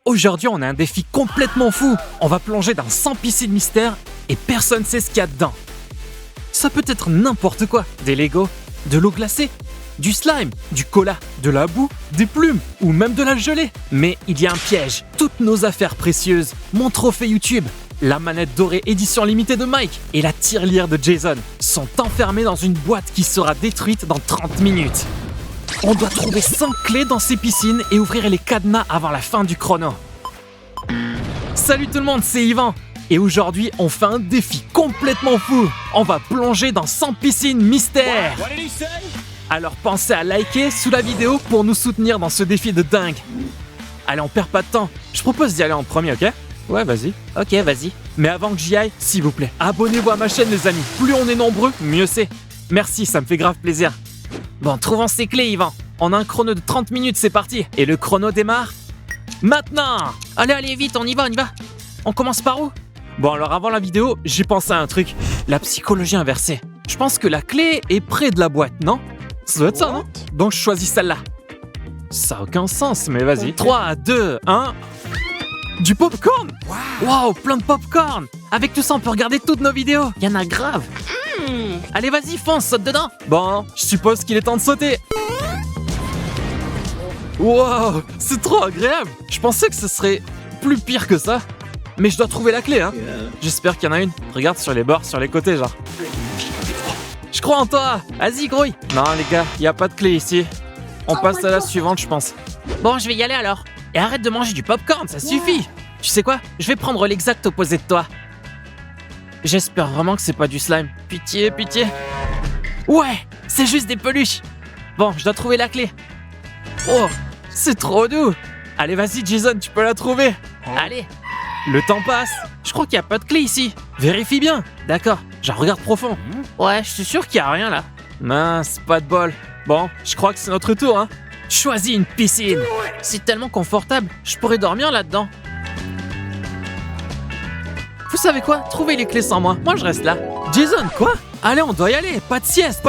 Aujourd'hui, on a un défi complètement fou. On va plonger dans 100 piscines mystères et personne ne sait ce qu'il y a dedans. Ça peut être n'importe quoi. Des Legos, de l'eau glacée, du slime, du cola, de la boue, des plumes ou même de la gelée. Mais il y a un piège. Toutes nos affaires précieuses, mon trophée YouTube, la manette dorée édition limitée de Mike et la tirelire de Jason sont enfermées dans une boîte qui sera détruite dans 30 minutes. On doit trouver 100 clés dans ces piscines et ouvrir les cadenas avant la fin du chrono. Salut tout le monde, c'est Yvan. Et aujourd'hui, on fait un défi complètement fou. On va plonger dans 100 piscines mystères. Alors pensez à liker sous la vidéo pour nous soutenir dans ce défi de dingue. Allez, on perd pas de temps. Je propose d'y aller en premier, ok? Ouais, vas-y. Ok, vas-y. Mais avant que j'y aille, s'il vous plaît, abonnez-vous à ma chaîne, les amis. Plus on est nombreux, mieux c'est. Merci, ça me fait grave plaisir. Bon, trouvons ces clés, Yvan. On a un chrono de 30 minutes, c'est parti. Et le chrono démarre maintenant. Allez, vite, on y va. On commence par où? Bon, alors avant la vidéo, j'ai pensé à un truc. La psychologie inversée. Je pense que la clé est près de la boîte, non? Ça doit être ça, non? Donc je choisis celle-là. Ça n'a aucun sens, mais vas-y. 3, 2, 1... Du popcorn! Wow, plein de popcorn! Avec tout ça, on peut regarder toutes nos vidéos. Il y en a grave. Allez, vas-y, fonce, saute dedans. Bon, je suppose qu'il est temps de sauter. Wow, c'est trop agréable. Je pensais que ce serait plus pire que ça. Mais je dois trouver la clé, hein. J'espère qu'il y en a une. Regarde sur les bords, sur les côtés, genre. Je crois en toi. Vas-y, grouille. Non, les gars, il n'y a pas de clé ici. On passe à la suivante, je pense. Bon, je vais y aller alors. Et arrête de manger du popcorn, ça suffit. Tu sais quoi? Je vais prendre l'exact opposé de toi. J'espère vraiment que c'est pas du slime. Pitié. Ouais, c'est juste des peluches. Bon, je dois trouver la clé. Oh, c'est trop doux. Allez, vas-y, Jason, tu peux la trouver. Allez. Le temps passe. Je crois qu'il n'y a pas de clé ici. Vérifie bien. D'accord, j'en regarde profond. Ouais, je suis sûr qu'il n'y a rien là. Mince, pas de bol. Bon, je crois que c'est notre tour, hein. Choisis une piscine. C'est tellement confortable. Je pourrais dormir là-dedans. Vous savez quoi? Trouvez les clés sans moi. Moi, je reste là. Jason, quoi? Allez, on doit y aller. Pas de sieste.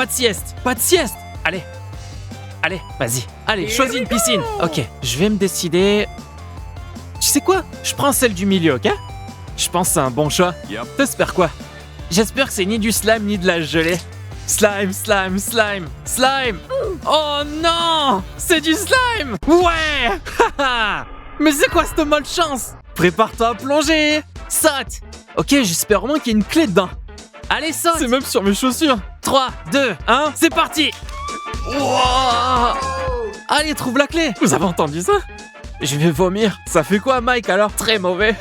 Allez, vas-y. Allez, choisis une piscine. Ok, je vais me décider. Tu sais quoi? Je prends celle du milieu, ok? Je pense que c'est un bon choix. T'espères quoi? J'espère que c'est ni du slime ni de la gelée. Slime. Oh non! C'est du slime! Ouais! Mais c'est quoi cette malchance? Prépare-toi à plonger! Saute! Ok, j'espère au moins qu'il y a une clé dedans. Allez, saute! C'est même sur mes chaussures. 3, 2, 1, c'est parti! Wow! Allez, trouve la clé! Vous avez entendu ça? Je vais vomir. Ça fait quoi, Mike, alors? Très mauvais.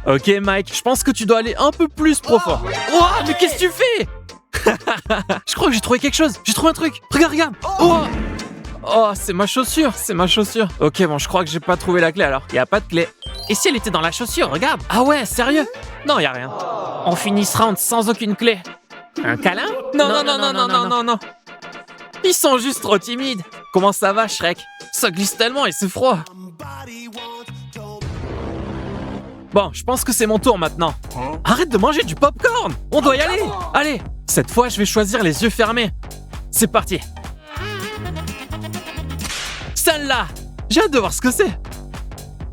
Ok, Mike, je pense que tu dois aller un peu plus profond. Wow, mais qu'est-ce que tu fais? Je crois que j'ai trouvé quelque chose. J'ai trouvé un truc. Regarde. Oh, c'est ma chaussure. Ok, bon, je crois que j'ai pas trouvé la clé alors. Y a pas de clé. Et si elle était dans la chaussure, regarde. Ah ouais, sérieux? Non, y a rien. On finit ce round sans aucune clé. Un câlin? Non. Ils sont juste trop timides. Comment ça va, Shrek? Ça glisse tellement et c'est froid. Bon, je pense que c'est mon tour maintenant. Arrête de manger du popcorn. On doit y aller. Allez, cette fois, je vais choisir les yeux fermés. C'est parti. Celle-là. J'ai hâte de voir ce que c'est.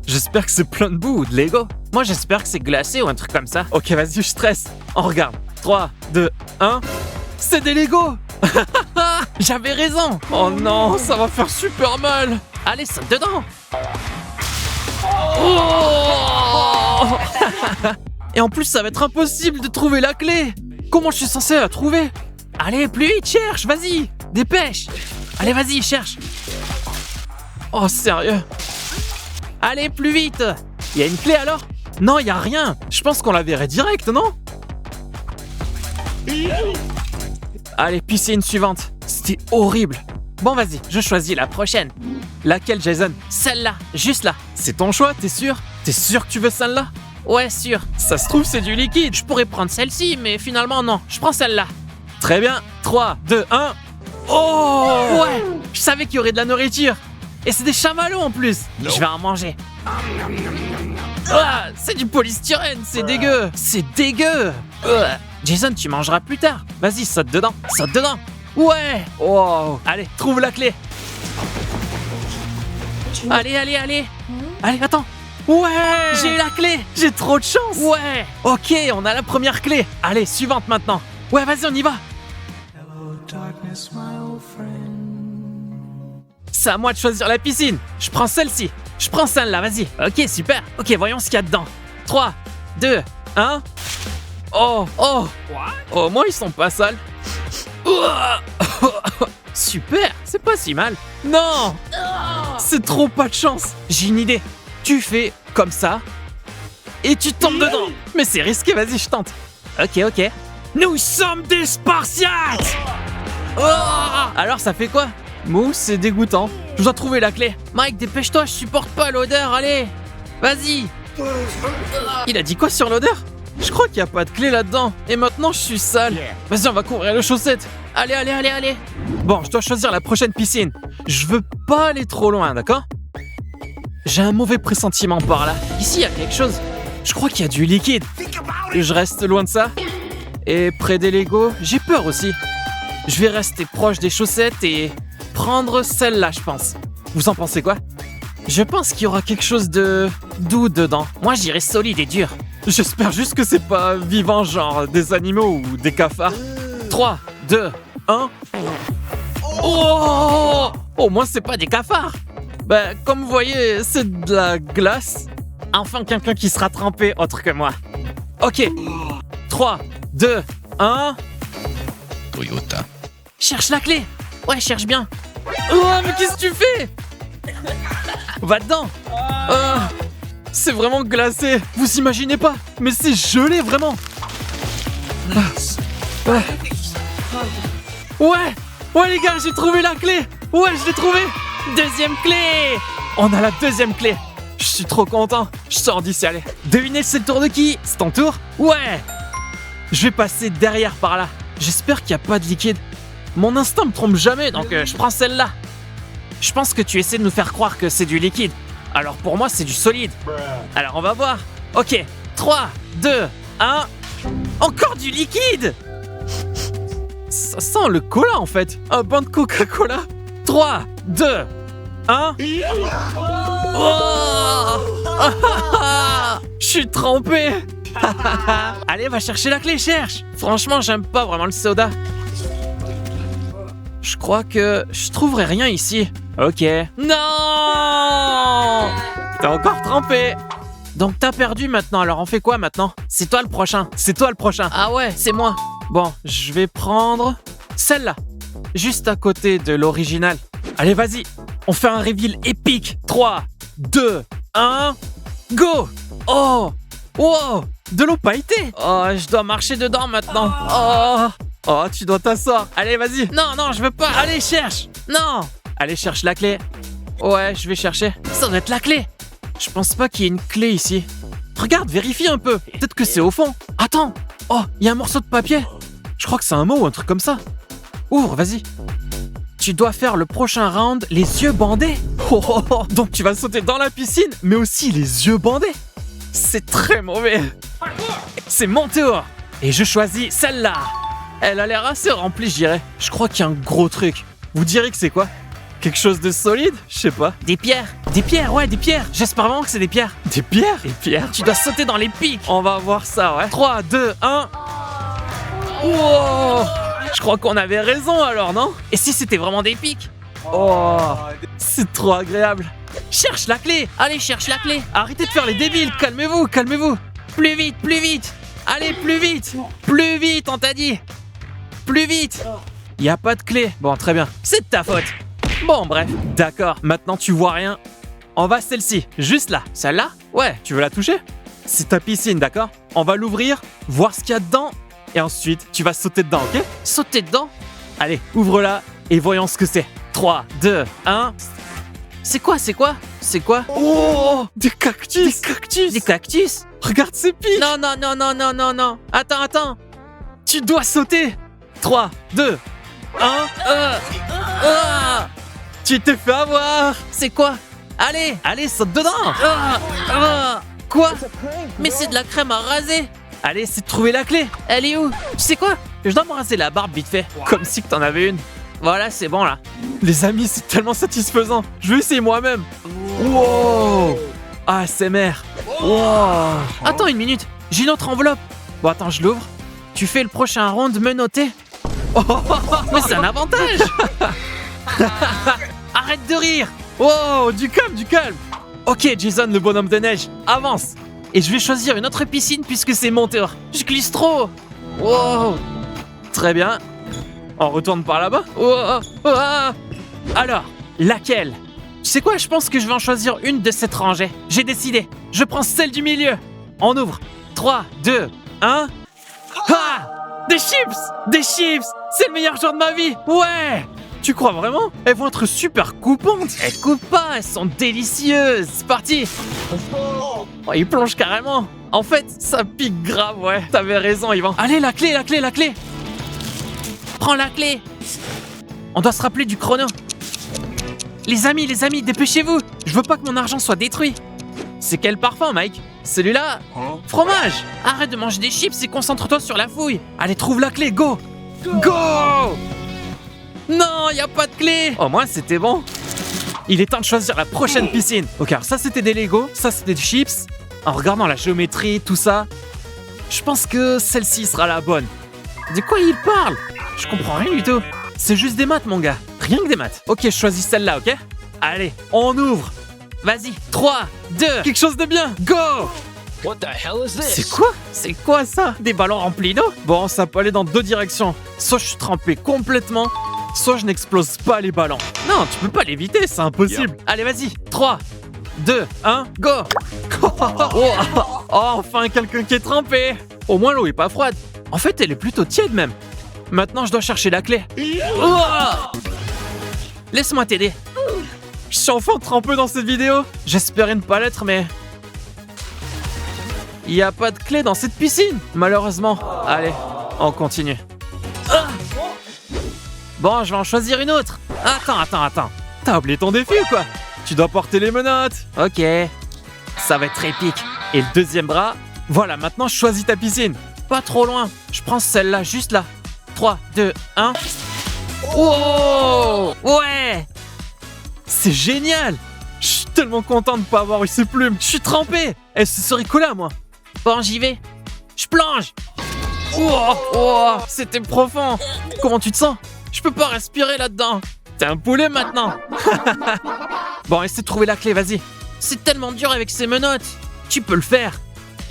J'espère que c'est plein de boue ou de Lego. Moi, j'espère que c'est glacé ou un truc comme ça. Ok, vas-y, je stresse. On regarde. 3, 2, 1. C'est des Lego. J'avais raison. Oh non, ça va faire super mal. Allez, saute dedans. Oh. Et en plus, ça va être impossible de trouver la clé. Comment je suis censé la trouver? Allez, plus vite, cherche, vas-y. Dépêche. Allez, vas-y, cherche. Oh, sérieux? Allez, plus vite. Il y a une clé alors? Non, il y a rien. Je pense qu'on la verrait direct, non? Allez, piscine suivante. C'était horrible. Bon, vas-y, je choisis la prochaine. Laquelle, Jason? Celle-là, juste là. C'est ton choix, t'es sûr? T'es sûr que tu veux celle-là? Ouais, sûr. Ça se trouve, c'est du liquide. Je pourrais prendre celle-ci, mais finalement, non. Je prends celle-là. Très bien. 3, 2, 1. Oh! Ouais! Je savais qu'il y aurait de la nourriture. Et c'est des chamallows en plus. Je vais en manger. Ah, c'est du polystyrène, c'est dégueu. Jason, tu mangeras plus tard. Vas-y, saute dedans. Ouais. Wow. Allez, trouve la clé. Allez. Allez, attends. Ouais! J'ai eu la clé! J'ai trop de chance! Ouais! Ok, on a la première clé. Allez, suivante maintenant. Ouais, vas-y, on y va. C'est à moi de choisir la piscine. Je prends celle-ci. Je prends celle-là, vas-y. Ok, super. Ok, voyons ce qu'il y a dedans. 3, 2, 1. Oh, oh. Au moins, ils sont pas sales. Super, c'est pas si mal. Non! C'est trop pas de chance. J'ai une idée. Tu fais comme ça et tu tombes dedans. Mais c'est risqué, vas-y, je tente. Ok, ok. Nous sommes des Spartiates! Oh! Alors, ça fait quoi? Mou, c'est dégoûtant. Je dois trouver la clé. Mike, dépêche-toi, je supporte pas l'odeur, allez. Vas-y. Il a dit quoi sur l'odeur? Je crois qu'il n'y a pas de clé là-dedans. Et maintenant, je suis sale. Vas-y, on va couvrir les chaussettes. Allez, allez, allez, allez. Bon, je dois choisir la prochaine piscine. Je veux pas aller trop loin, d'accord? J'ai un mauvais pressentiment par là. Ici, il y a quelque chose. Je crois qu'il y a du liquide. Je reste loin de ça. Et près des Legos, j'ai peur aussi. Je vais rester proche des chaussettes et prendre celle-là, je pense. Vous en pensez quoi? Je pense qu'il y aura quelque chose de doux dedans. Moi, j'irai solide et dur. J'espère juste que c'est pas vivant, genre des animaux ou des cafards. 3, 2, 1. Oh! Au moins, c'est pas des cafards. Bah, comme vous voyez, c'est de la glace. Enfin, quelqu'un qui sera trempé autre que moi. Ok. 3, 2, 1. Toyota. Cherche la clé. Ouais, cherche bien. Oh, mais qu'est-ce que tu fais? Va dedans. C'est vraiment glacé. Vous imaginez pas? Mais c'est gelé, vraiment. Ouais. Ouais, les gars, j'ai trouvé la clé. Ouais, je l'ai trouvée. Deuxième clé. On a la deuxième clé. Je suis trop content. Je sors d'ici, allez. Devinez, c'est le tour de qui? C'est ton tour? Ouais. Je vais passer derrière par là. J'espère qu'il n'y a pas de liquide. Mon instinct me trompe jamais, donc je prends celle-là. Je pense que tu essaies de nous faire croire que c'est du liquide. Alors pour moi, c'est du solide. Alors on va voir. Ok, 3, 2, 1. Encore du liquide! Ça sent le cola en fait. Un bain de Coca-Cola. 3, 2, 1. Oh! Je suis trempé. Allez, va chercher la clé, cherche. Franchement, j'aime pas vraiment le soda. Je crois que je trouverai rien ici. Ok. Non! T'es encore trempé. Donc t'as perdu maintenant, alors on fait quoi maintenant? C'est toi le prochain. C'est toi le prochain. Ah ouais, c'est moi. Bon, je vais prendre celle-là. Juste à côté de l'original. Allez, vas-y. On fait un reveal épique. 3, 2, 1. Go! Oh! Wow! De l'eau pailletée. Oh, je dois marcher dedans maintenant. Oh! Oh, tu dois t'asseoir. Allez, vas-y. Non, non, je veux pas. Allez, cherche. Non. Allez, cherche la clé. Ouais, je vais chercher. Ça doit être la clé. Je pense pas qu'il y ait une clé ici. Regarde, vérifie un peu. Peut-être que c'est au fond. Attends. Oh, il y a un morceau de papier. Je crois que c'est un mot ou un truc comme ça. Ouvre, vas-y. Tu dois faire le prochain round les yeux bandés. Oh, oh, oh. Donc tu vas sauter dans la piscine, mais aussi les yeux bandés. C'est très mauvais. C'est mon tour. Et je choisis celle-là. Elle a l'air assez remplie, je dirais. Je crois qu'il y a un gros truc. Vous direz que c'est quoi? Quelque chose de solide? Je sais pas. Des pierres. Des pierres, ouais, des pierres. J'espère vraiment que c'est des pierres. Des pierres? Des pierres. Tu dois sauter dans les pics. On va voir ça, ouais. 3, 2, 1. Wow! Je crois qu'on avait raison alors, non? Et si c'était vraiment des pics? Oh, c'est trop agréable. Cherche la clé. Allez, cherche la clé. Arrêtez de faire les débiles. Calmez-vous, calmez-vous. Plus vite, plus vite. Allez, plus vite. Plus vite, on t'a dit. Plus vite. Y a pas de clé. Bon, très bien. C'est de ta faute. Bon, bref. D'accord, maintenant tu vois rien. On va celle-ci, juste là. Celle-là? Ouais, tu veux la toucher? C'est ta piscine, d'accord? On va l'ouvrir, voir ce qu'il y a dedans. Et ensuite, tu vas sauter dedans, ok? Sauter dedans? Allez, ouvre-la et voyons ce que c'est. 3, 2, 1. C'est quoi, c'est quoi? C'est quoi? Oh! Des cactus! Des cactus! Des cactus? Regarde ces pics! Non, non, non, non, non, non, non. Attends, attends. Tu dois sauter. 3, 2, 1. Tu t'es fait avoir. C'est quoi? Allez, allez, saute dedans. Quoi? Mais c'est de la crème à raser. Allez, c'est de trouver la clé. Elle est où? Tu sais quoi? Je dois me raser la barbe vite fait. Comme si que t'en avais une. Voilà, c'est bon là. Les amis, c'est tellement satisfaisant. Je vais essayer moi-même. Wow! ASMR. Wow. Attends une minute, j'ai une autre enveloppe. Bon, attends, je l'ouvre. Tu fais le prochain round menotté. Oh, mais c'est un avantage. Arrête de rire. Wow, du calme, du calme. Ok, Jason, le bonhomme de neige, avance. Et je vais choisir une autre piscine puisque c'est mon tour. Je glisse trop. Wow. Très bien. On retourne par là-bas. Wow. Ah. Alors, laquelle? Tu sais quoi, je pense que je vais en choisir une de cette rangée. J'ai décidé. Je prends celle du milieu. On ouvre. 3, 2, 1. Ah! Des chips! Des chips! C'est le meilleur jour de ma vie! Ouais! Tu crois vraiment? Elles vont être super coupantes! Elles coupent pas, elles sont délicieuses! C'est parti! Oh, il plonge carrément! En fait, ça pique grave, ouais! T'avais raison, Yvan! Allez, la clé, la clé, la clé! Prends la clé! On doit se rappeler du chrono! Les amis, dépêchez-vous! Je veux pas que mon argent soit détruit! C'est quel parfum, Mike? Celui-là? Fromage! Arrête de manger des chips et concentre-toi sur la fouille! Allez, trouve la clé, go! Go! Non, y a pas de clé! Au moins, c'était bon! Il est temps de choisir la prochaine piscine! Ok, alors ça, c'était des Lego, ça, c'était des chips. En regardant la géométrie, tout ça, je pense que celle-ci sera la bonne. De quoi il parle? Je comprends rien du tout. C'est juste des maths, mon gars. Rien que des maths. Ok, je choisis celle-là, ok? Allez, on ouvre! Vas-y, 3, 2, quelque chose de bien, go! What the hell is this? C'est quoi? C'est quoi ça? Des ballons remplis d'eau? Bon, ça peut aller dans deux directions. Soit je suis trempé complètement, soit je n'explose pas les ballons. Non, tu peux pas l'éviter, c'est impossible. Allez, vas-y, 3, 2, 1, go! Oh, enfin quelqu'un qui est trempé. Au moins l'eau est pas froide. En fait, elle est plutôt tiède même. Maintenant, je dois chercher la clé. Oh! Laisse-moi t'aider. Je suis enfin trempé dans cette vidéo. J'espérais ne pas l'être, mais... Il n'y a pas de clé dans cette piscine, malheureusement. Allez, on continue. Ah! Bon, je vais en choisir une autre. Attends. T'as oublié ton défi ou quoi? Tu dois porter les menottes. Ok. Ça va être épique. Et le deuxième bras. Voilà, maintenant je choisis ta piscine. Pas trop loin. Je prends celle-là, juste là. 3, 2, 1. Oh! Ouais! C'est génial! Je suis tellement content de ne pas avoir eu ces plumes. Je suis trempé. Elle se serait collée à moi. Bon, j'y vais. Je plonge. Oh, c'était profond. Comment tu te sens? Je peux pas respirer là-dedans. T'es un poulet maintenant. Bon, essaie de trouver la clé, vas-y. C'est tellement dur avec ces menottes. Tu peux le faire.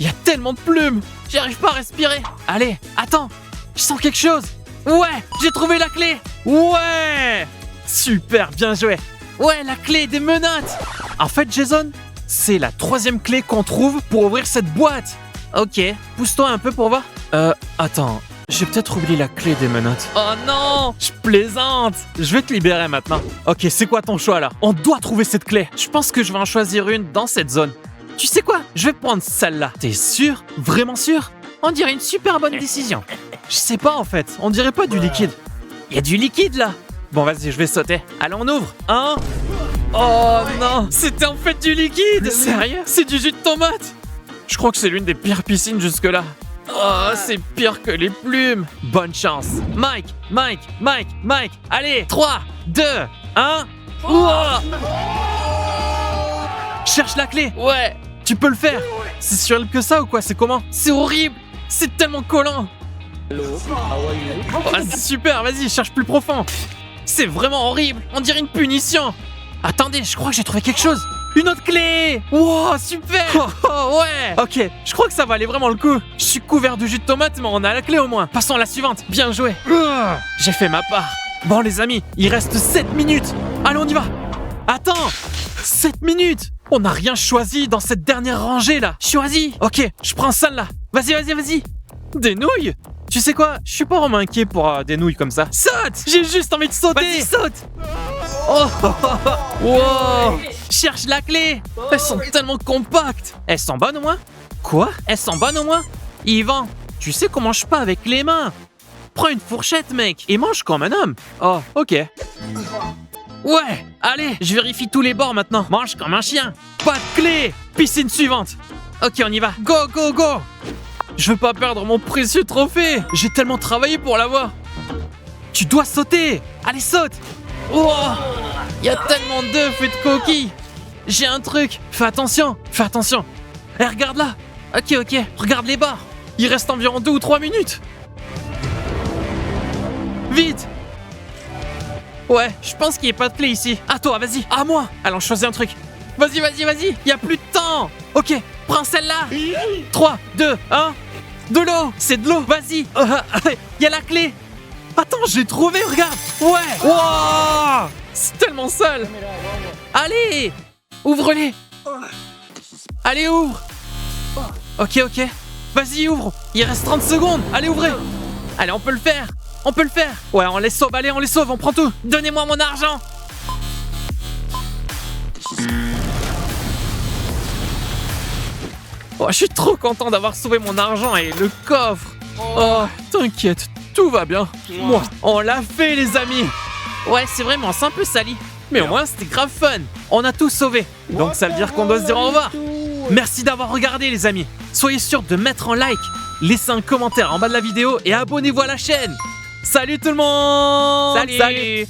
Il y a tellement de plumes. J'arrive pas à respirer. Allez, attends. Je sens quelque chose. Ouais, j'ai trouvé la clé. Ouais. Super, bien joué. Ouais, la clé des menottes. En fait, Jason, c'est la troisième clé qu'on trouve pour ouvrir cette boîte. Ok, pousse-toi un peu pour voir. Attends, j'ai peut-être oublié la clé des menottes. Oh non, je plaisante. Je vais te libérer maintenant. Ok, c'est quoi ton choix là? On doit trouver cette clé. Je pense que je vais en choisir une dans cette zone. Tu sais quoi? Je vais prendre celle-là. T'es sûr? Vraiment sûr? On dirait une super bonne décision. Je sais pas en fait, on dirait pas du liquide. Il y a du liquide là. Bon, vas-y, je vais sauter. Allez, on ouvre. 1. Oh non, c'était en fait du liquide. Sérieux? C'est du jus de tomate. Je crois que c'est l'une des pires piscines jusque-là. Oh, c'est pire que les plumes. Bonne chance. Mike. Allez, 3, 2, 1. Cherche la clé. Ouais. Tu peux le faire. C'est si horrible que ça ou quoi? C'est comment? C'est horrible. C'est tellement collant. Oh, c'est super, vas-y, cherche plus profond. C'est vraiment horrible, on dirait une punition. Attendez, je crois que j'ai trouvé quelque chose. Une autre clé. Wow, super. Oh, ouais. Ok, je crois que ça valait vraiment le coup. Je suis couvert de jus de tomate, mais on a la clé au moins. Passons à la suivante, bien joué. J'ai fait ma part. Bon les amis, il reste 7 minutes. Allez, on y va. Attends, 7 minutes. On n'a rien choisi dans cette dernière rangée là. Choisis. Ok, je prends celle-là. Vas-y. Des nouilles? Tu sais quoi? Je suis pas vraiment inquiet pour des nouilles comme ça. Saute! J'ai juste envie de sauter! Vas-y, saute! Oh! Wow! Cherche la clé! Elles sont tellement compactes! Elles sont bonnes au moins? Quoi? Elles sont bonnes au moins? Yvan, tu sais qu'on mange pas avec les mains! Prends une fourchette, mec, et mange comme un homme! Oh, ok. Ouais! Allez, je vérifie tous les bords maintenant. Mange comme un chien! Pas de clé! Piscine suivante! Ok, on y va! Go! Je veux pas perdre mon précieux trophée. J'ai tellement travaillé pour l'avoir. Tu dois sauter. Allez, saute. Oh, il y a tellement d'œufs et de coquilles. j'ai un truc. Fais attention, fais attention. Eh, regarde là. Ok, regarde les barres. Il reste environ 2 ou 3 minutes. Vite. Ouais, je pense qu'il n'y a pas de clé ici. À toi, vas-y. À moi. Allons, choisis un truc. Vas-y. Il y a plus de temps. Ok, prends celle-là. 3, 2, 1. De l'eau. C'est de l'eau. Vas-y. Il y a la clé. Attends, j'ai trouvé, regarde. Ouais. Wow. C'est tellement seul. Allez. Ouvre-les. Allez, ouvre. Ok. Vas-y, ouvre. Il reste 30 secondes. Allez, ouvrez. Allez, on peut le faire. Ouais, on les sauve. Allez, on les sauve. On prend tout. Donnez-moi mon argent. Oh, je suis trop content d'avoir sauvé mon argent et le coffre. Oh, t'inquiète, tout va bien. Moi, on l'a fait, les amis. Ouais, c'est vraiment, c'est un peu sali. Mais au moins, c'était grave fun. On a tout sauvé. Donc ça veut dire qu'on doit se dire au revoir. Merci d'avoir regardé, les amis. Soyez sûrs de mettre un like, laissez un commentaire en bas de la vidéo et abonnez-vous à la chaîne. Salut tout le monde. Salut.